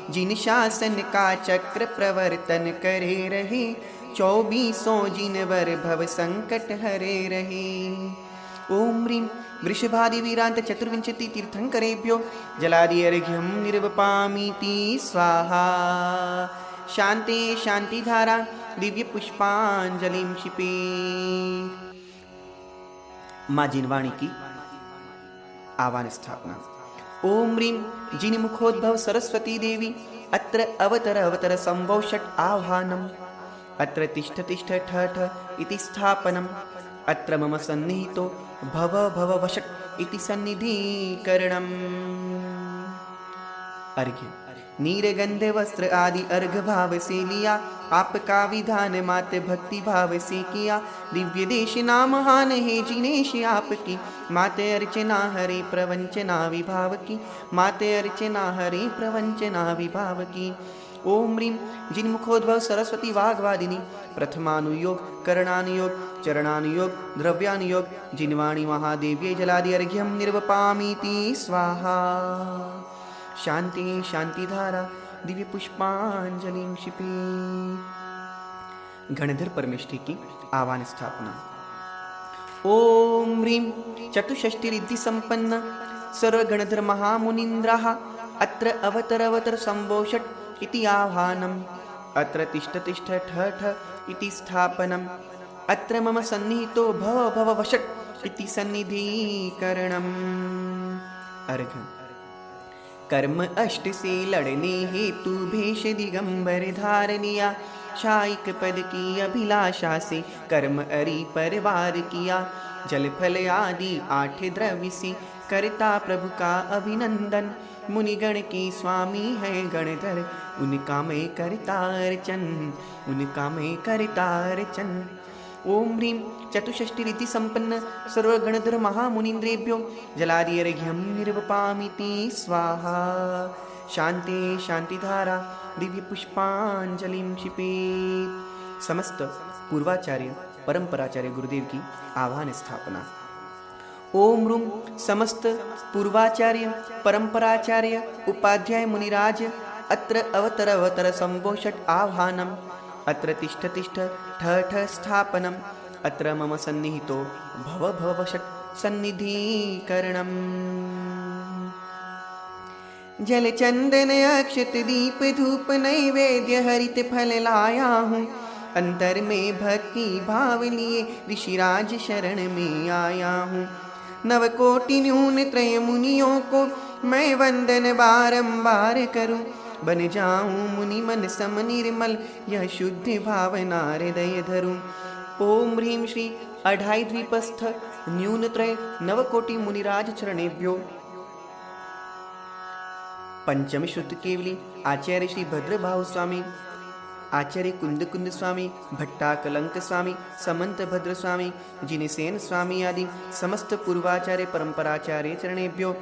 जिन शासन का चक्र प्रवर्तन करे रहे, 2400 जिन वर भव संकट हरे रहे। ओम ह्रीं वृषभादिवीरान्त चतुर्विंशति तीर्थंकरेभ्यो जलादि अर्घ्यं निर्वपामीति स्वाहा। शान्ते शान्तिधारा दिव्य पुष्पांजलिं क्षिपे। माँ जिनवाणी की आह्वान स्थापना। ओम ह्रीं जिन मुखोद्भव सरस्वती देवी अत्र अवतर संभोषट आह्वानम् अत्र तिष्ठ तिष्ठ ठठ इति स्थापनम् अत्र मम सन्निहितो भव वषट् इति सन्निधिकरणम्। अर्घ्य नीरगंध वस्त्र आदि अर्घ भाव से लिया, आपका विधान मात भक्ति भाव से किया। दिव्य देश नाम महान है जिनेश आपकी, माते अर्चना हरे प्रवंचना विभाव की, माते अर्चना हरे प्रवंचना विभाव की। ओम ह्रीं जिन मुखोद्भव सरस्वती वाग्वादिनी प्रथमानुयोग करणानुयोग चरणानुयोग द्रव्यानुयोग जिनवाणी महादेव्यै जलादि अर्घ्यं निर्वपामीति स्वाहा। शांति शांतिधारा दिव्य पुष्पांजलिं क्षिपे। गणधर परमेष्ठी की आह्वान स्थापना। ओम ह्रीं चतुष्षष्टि रिद्धि संपन्न सर्वगणधर महामुनीन्द्राः अत्र अवतर संभोषट इति आह्वानम् अत्र तिष्ठ तिष्ठ ठठ इति स्थापनम् अत्र मम सन्निहितो भव वषट् इति सन्निधिकरणम्। अर्घ कर्म अष्ट से लड़ने हेतु भेष दिगंबर धारनिया, शायिक पद की अभिलाषा से कर्म अरि परवार किया। जल फल आदि 8 द्रव्य से करता प्रभु का अभिनंदन, मुनिगण की स्वामी है गणधर उनका मैं करता अर्चन, उनका मैं करता अर्चन। ओम ह्रीं चतुष्षष्टि रीति संपन्न सर्वगणधर महामुनीन्द्रेभ्यो जलादि अर्घ्यं निर्वपामीति स्वाहा। शांते शांतिधारा दिव्य पुष्पांजलिं क्षिपे। समस्त पूर्वाचार्य परंपराचार्य गुरुदेव की आह्वान स्थापना। ओम ह्रूं समस्त पूर्वाचार्य परंपराचार्य उपाध्याय मुनिराज अत्र अवतर संभोषट आह्वानम् अत्र तिष्ठ तिष्ठ ठठ स्थापनम् अत्र मम सन्निहितो भव वषट् सन्निधिकरणम्। जल चंदन अक्षत दीप धूप नैवेद्य हरित फल लाया हूँ, अंतर में भक्ति भाव लिए ऋषिराज शरण में आया हूँ। नवकोटि न्यून त्रय मुनियों को मैं वंदन बारंबार करूं, बन जाऊं मुनि मन सम निर्मल यह शुद्ध भावना हृदय धरूं। ओम ह्रीं श्री अढ़ाई द्वीपस्थ न्यून त्रय नवकोटि मुनिराज चरणेभ्यो पंचम शुद्ध केवली आचार्य श्री भद्रभाव स्वामी, आचार्य कुंद स्वामी, भट्टा कलंक स्वामी, समंत भद्र स्वामी, जिनसेन स्वामी आदि समस्त पूर्वाचार्य परंपराचार्य चरणेभ्यो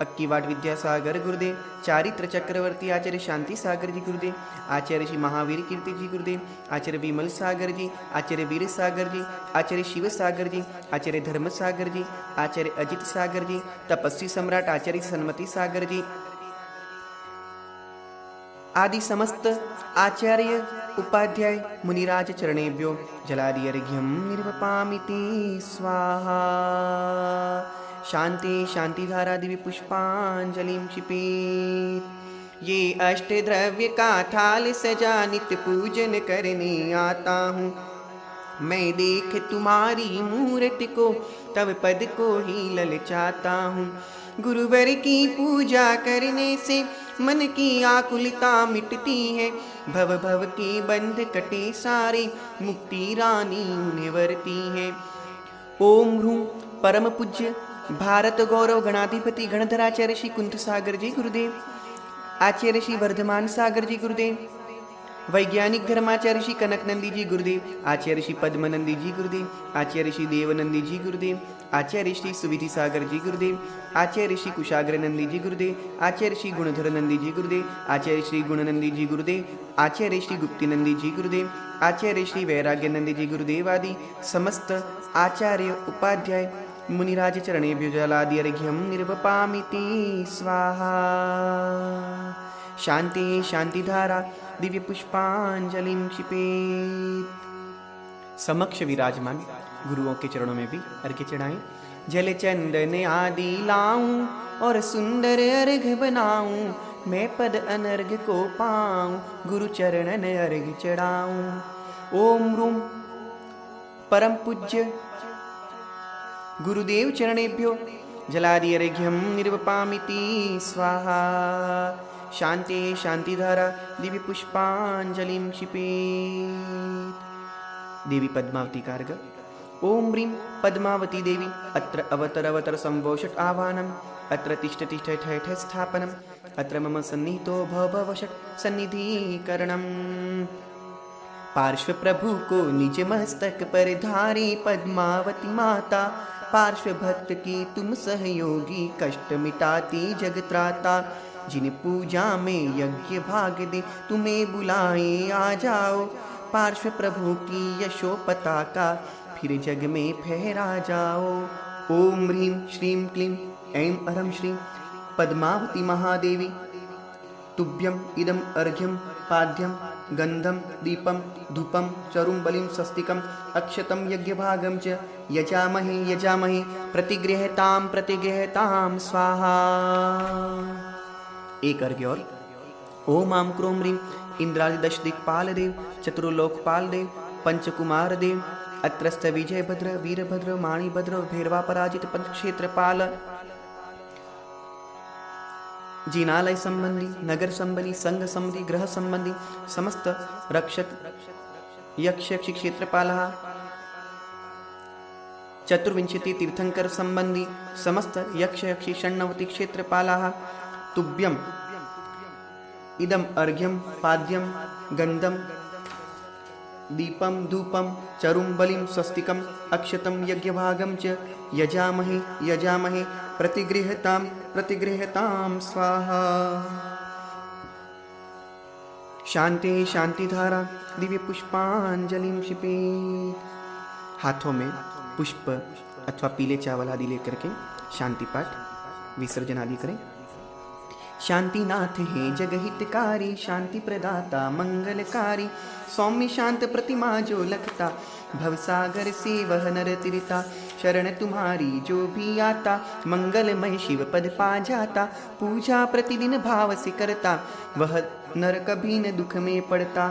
अक्कीवाट विद्यासागर गुरुदेव, चारित्र चक्रवर्ती आचार्य शांति सागर जी गुरुदेव, आचार्य श्री महावीर कीर्ति जी गुरुदेव, आचार्य विमल सागर जी, आचार्य वीर सागर जी, आचार्य शिव सागर जी, आचार्य धर्म सागर जी, आचार्य अजित सागर जी, तपस्वी सम्राट आचार्य सन्मति सागर जी आदि समस्त आचार्य उपाध्याय मुनिराज चरणेभ्यो जलादि अर्घ्यं निर्वपामीति स्वाहा। शांति शांतिधारा दिव्य पुष्पांजलिं क्षिपेत्। ये अष्ट द्रव्य का थाल सजा नित्य पूजन करने आता हूँ, मैं देख तुम्हारी मूर्ति को तब पद को ही ललचाता हूँ। गुरुवर की पूजा करने से मन की आकुलता मिटती है, भव भव के बंध कटे सारे मुक्ति रानी उन्हें वरती है। ओम ह्रूं परम पूज्य भारत गौरव गणाधिपति गणधराचार्य श्री कुंठ सागर जी गुरुदेव, आचार्य श्री वर्धमान सागर जी गुरुदेव, वैज्ञानिक धर्माचार्य श्री कनक नंदी जी गुरुदेव, आचार्य श्री पद्मनंदी जी गुरुदेव, आचार्य श्री देवनंदी जी गुरुदेव, आचार्य श्री सुविधि सागर जी गुरुदेव, आचार्य श्री कुशाग्र नंदी जी गुरुदेव, आचार्य श्री गुणधर नंदी जी गुरुदेव, आचार्य श्री गुणनंदी जी गुरुदेव, आचार्य श्री गुप्ती नंदी जी गुरुदेव, आचार्य श्री वैराग्य नंदी जी गुरुदेव आदि समस्त आचार्य उपाध्याय मुनिराज चरणेभ्यो जलादि अर्घ्यं निर्वपामिति स्वाहा। शांति शांतिधारा दिव्य पुष्पांजलिं क्षिपेत्। समक्ष विराजमान गुरुओं के चरणों में भी अर्घ्य चढ़ाएं। जल चंदन आदि लाऊं और सुंदर अर्घ बनाऊं, मैं पद अनर्घ को पाऊं, गुरु चरणन अर्घ चढ़ाऊं। ओम रूम परम पूज्य गुरुदेव चरणेभ्यो जलादि अर्घ्यं निर्वपामिति स्वाहा। शांति शांतिधारा दिव्य पुष्पांजलिं क्षिपेत्। देवी पद्मावती का अर्घ्य। ओम ह्रीं पद्मावती देवी अत्र अवतर अवतर संवोषट आह्वानम्, अत्र तिष्ठ तिष्ठ ठय ठय स्थापनम्, अत्र मम सन्निहितो भव भव षट् सन्निधिकरणम्। पार्श्व प्रभु को निज मस्तक पर धारी पद्मावती माता, पार्श्व भक्त की तुम सहयोगी, कष्ट मिटाती जगत्राता। जिन पूजा में यज्ञ भाग दे, तुम्हें बुलाए आ जाओ, पार्श्व प्रभु की यशो पताका फिर जग में फहरा जाओ। ओम ह्रीं श्रीं क्लीं ऐं अरं श्रीं पद्मावती महादेवी तुभ्यं इदम् अर्घ्यं पाद्यं गंधं दीपं धूपं चरुं बलिं स्वस्तिकं अक्षतं यज्ञभागं च यजामहे यजामहे प्रतिगृहतां स्वाहा। एक अर्घ्य और। ओम आम क्रोम ह्रीं इंद्रादि दश दिक्पाल देव चतुर्लोकपाल देव पंचकुमार देव अत्रस्थ विजयभद्र वीरभद्र माणिभद्र भैरवा पराजित पंचक्षेत्रपाल जिनालय संबंधी नगर संबंधी संघ संबंधी ग्रह संबंधी समस्त रक्षक यक्ष यक्षी क्षेत्रपालः चतुर्विंशति तीर्थंकर संबंधी समस्त यक्ष यक्षी षण्णवति क्षेत्रपालः तुभ्यं इदम अर्घ्यं पाद्यं गंधं दीपं धूपं चरुं बलिं स्वस्तिकं अक्षतं यज्ञभागं च यजामहे यजामहे प्रतिगृहतां स्वाहा। शांति शांतिधारा दिव्य पुष्पांजलिं क्षिपेत्। हाथों में पुष्प अथवा पीले चावल आदि लेकर के शांति पाठ विसर्जन आदि करें। शांतिनाथ है जगहितकारी, शांति प्रदाता मंगलकारी, सौम्य शांत प्रतिमा जो लखता, भवसागर से वह नर तिरता, शरण तुम्हारी जो भी आता, मंगलमय शिव पद पा जाता, पूजा प्रतिदिन भाव से करता, वह नर कभी न दुख में पड़ता।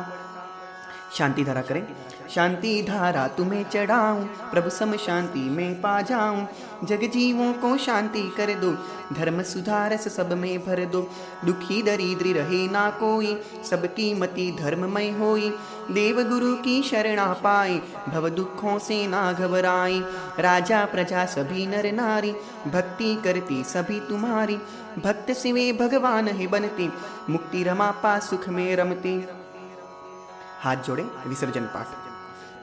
शांति धारा करें। शांति धारा तुम्हें चढ़ाऊं, प्रभु सम शांति में पा जाऊं, जग जीवों को शांति कर दो, धर्म सुधारस सब में भर दो, दुखी दरिद्र रहे ना कोई, सबकी मति धर्ममय होई, देव गुरु की शरणा पाए, भव दुखों से ना घबराए, राजा प्रजा सभी नर नारी, भक्ति करती सभी तुम्हारी, भक्त सिवे भगवान है बनते, मुक्ति रमा पा सुख में रमते। हाथ जोड़े विसर्जन पाठ।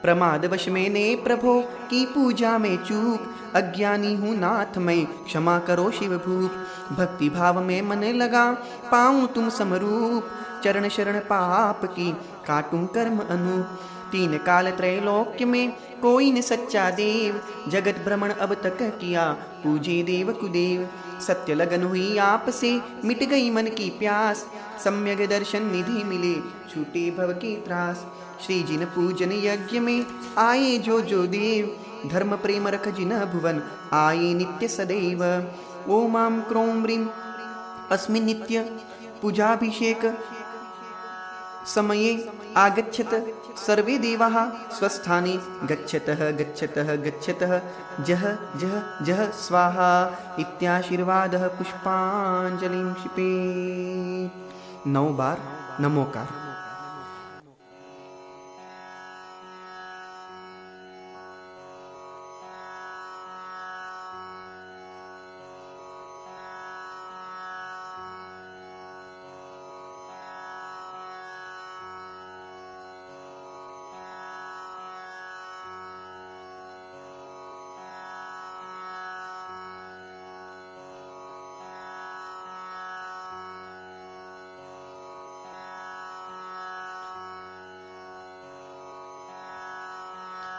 प्रमादवश मैंने प्रभो की पूजा में चूक, अज्ञानी हूँ नाथ मैं क्षमा करो शिव भूप, भक्ति भाव में मन लगा पाऊँ तुम समरूप, चरण शरण पाप की काटूं कर्म अनूप, तीन काल त्रैलोक्य में कोई न सच्चा देव, जगत भ्रमण अब तक किया पूजे देव कुदेव, सत्य लगन हुई आपसे मिट गई मन की प्यास, सम्यक दर्शन निधि मिले छूटे भव के त्रास, श्री जिन पूजन यज्ञ में आए जो देव, धर्म प्रेम रख जिन भुवन आए नित्य सदैव। ओम आम क्रोम ह्रीं अस्मिन् नित्य पूजाभिषेक समये आगच्छत सर्वे देवाः स्वस्थाने गच्छतः गच्छतः गच्छतः जह जह जह स्वाहा इत्याशीर्वादः पुष्पांजलिं क्षिपेत्। 9 बार नमोकार।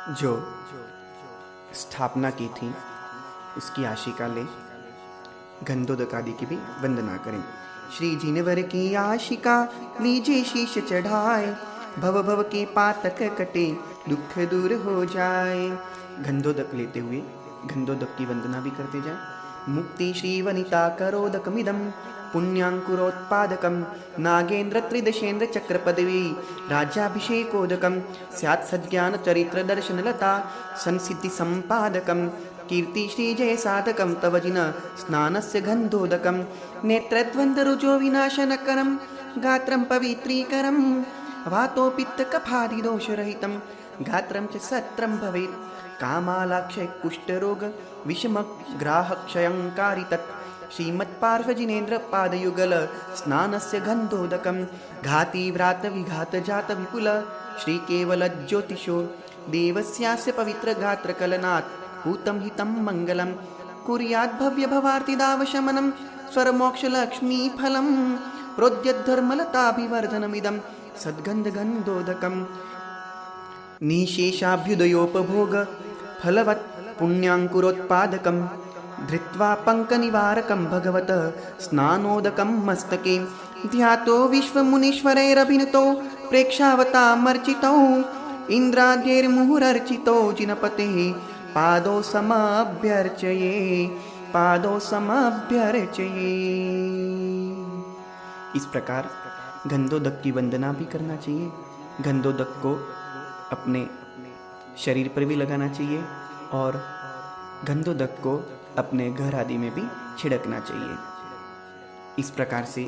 जो स्थापना की थी उसकी आशिका ले गंधोदकादि की भी वंदना करें। श्री जिनवर की आशिका लीजिए शीश चढ़ाए, भव भव के पातक कटे दुख दूर हो जाए। गंधोदक लेते हुए गंधोदक की वंदना भी करते जाए। मुक्ति श्री वनिता करोदकमिदं पुण्यांकुरोत्पादकं नागेन्द्र त्रिदशेन्द्र चक्र पदवी राज्याभिषेकोदकं स्यात् सज्ञान चरित्र दर्शनलता संसिद्धि संपादकं कीर्ति श्री जय साधकं तव जिन स्नानस्य गन्धोदकं नेत्रद्वन्द्वरुजो विनाशनकरं गात्रं पवित्रीकरं वातो पित्त कफादिदोषरहितं गात्रं च सत्रं भवेत् कामालाक्षय कुष्ठरोग विषमग्राहक्षयङ्कारि तत् श्रीमत्पार्श्वजिनेन्द्र पादयुगल स्नानस्य गन्धोदकं घाति व्रात विघात जात विपुल श्रीकेवल ज्योतिषो देवस्यास्य पवित्र गात्रकलनात् भूतं हितं मङ्गलं कुर्याद् भव्य भवार्तिदावशमनं स्वरमोक्षलक्ष्मीफलं प्रोद्यद्धर्मलताभिवर्धनमिदं सद्गन्धगन्धोदकम् निशेषाभ्युदयोपभोग फलवत् पुण्यांकुरोत्पादकं धृत्वा पङ्कनिवारकं भगवत स्नानोदकं मस्तके ध्यातो विश्वमुनीश्वरैरभिनुतो प्रेक्षावतामर्चितौ इन्द्राद्यैर्मुहुरर्चितो जिनपतेः पादौ समभ्यर्चये पादौ समभ्यर्चये। इस प्रकार गंधोदक की वंदना भी करना चाहिए। गंधोदक को अपने शरीर पर भी लगाना चाहिए और गंधोदक को अपने घर आदि में भी छिड़कना चाहिए। इस प्रकार से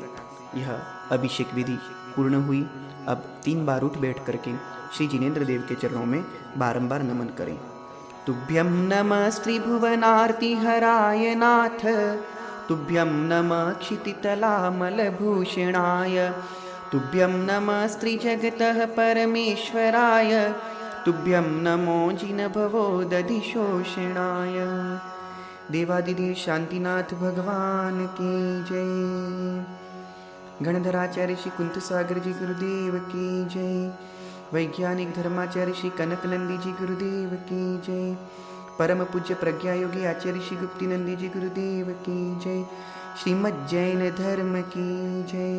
यह अभिषेक विधि पूर्ण हुई। अब 3 बार उठ बैठ करके श्री जिनेन्द्र देव के चरणों में बारंबार नमन करें। तुभ्यं नमः श्रीभुवनार्तिहराय नाथ, तुभ्यं नमः क्षितितलामलभूषणाय, तुभ्यं नमः स्त्रीजगतः परमेश्वराय, तुभ्यं नमो जिनभवो दधिशोषणाय। देवादिदेव शांतिनाथ भगवान की जय। गणधराचार्य श्री कुंत सागर जी गुरुदेव की जय। वैज्ञानिक धर्माचार्य श्री कनकनंदी जी गुरुदेव की जय। परम पूज्य प्रज्ञा योगी आचार्य श्री गुप्तिनंदी जी गुरुदेव की जय। श्रीमद् जैन धर्म की जय।